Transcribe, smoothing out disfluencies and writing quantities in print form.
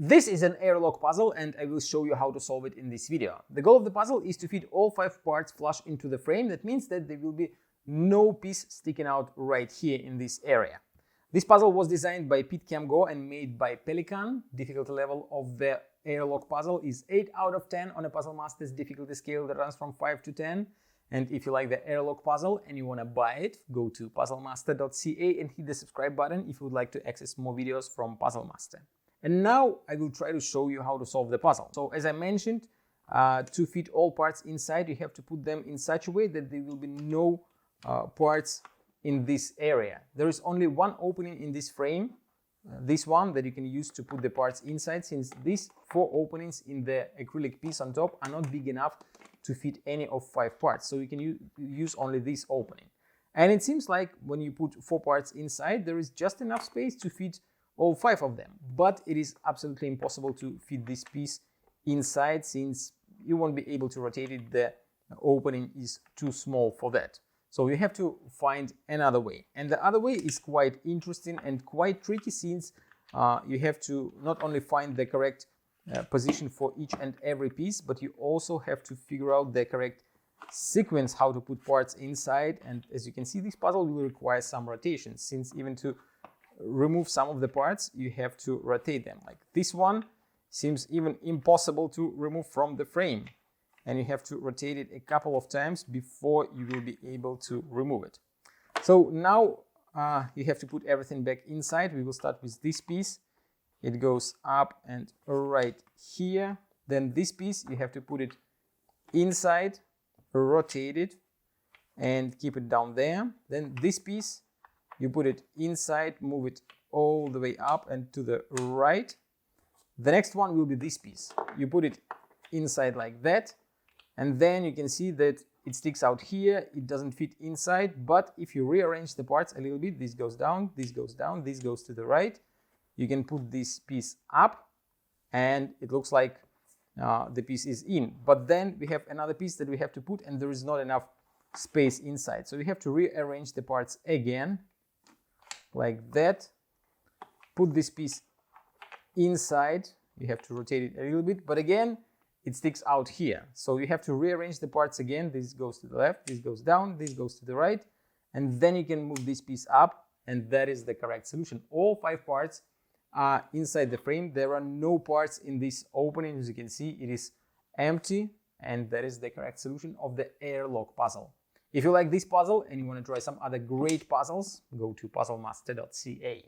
This is an airlock puzzle and I will show you how to solve it in this video. The goal of the puzzle is to fit all 5 parts flush into the frame. That means that there will be no piece sticking out right here in this area. This puzzle was designed by Pete Camgo and made by Pelican. Difficulty level of the airlock puzzle is 8 out of 10 on a Puzzle Masters difficulty scale that runs from 5 to 10. And if you like the airlock puzzle and you want to buy it, go to puzzlemaster.ca and hit the subscribe button if you would like to access more videos from Puzzle Master. And now I will try to show you how to solve the puzzle. So as I mentioned, to fit all parts inside, you have to put them in such a way that there will be no parts in this area. There is only one opening in this frame, this one that you can use to put the parts inside, since these 4 openings in the acrylic piece on top are not big enough to fit any of 5 parts. So you can use only this opening. And it seems like when you put 4 parts inside, there is just enough space to fit all 5 of them, but it is absolutely impossible to fit this piece inside since you won't be able to rotate it. The opening is too small for that. So you have to find another way. And the other way is quite interesting and quite tricky, since you have to not only find the correct position for each and every piece, but you also have to figure out the correct sequence how to put parts inside. And as you can see, this puzzle will require some rotation, since even to remove some of the parts you have to rotate them. Like this one seems even impossible to remove from the frame, and you have to rotate it a couple of times before you will be able to remove it. So now you have to put everything back inside. We will start with this piece. It goes up and right here. Then this piece you have to put it inside, rotate it and keep it down there. Then this piece you put it inside, move it all the way up and to the right. The next one will be this piece. You put it inside like that, and then you can see that it sticks out here. It doesn't fit inside, but if you rearrange the parts a little bit, this goes down, this goes down, this goes to the right. You can put this piece up and it looks like the piece is in. But then we have another piece that we have to put, and there is not enough space inside. So we have to rearrange the parts again, like that. Put this piece inside. You have to rotate it a little bit, but again it sticks out here. So you have to rearrange the parts again. This goes to the left, this goes down, this goes to the right, and then you can move this piece up, and that is the correct solution. All 5 parts are inside the frame. There are no parts in this opening. As you can see, it is empty, and that is the correct solution of the airlock puzzle. If you like this puzzle and you want to try some other great puzzles, go to puzzlemaster.ca.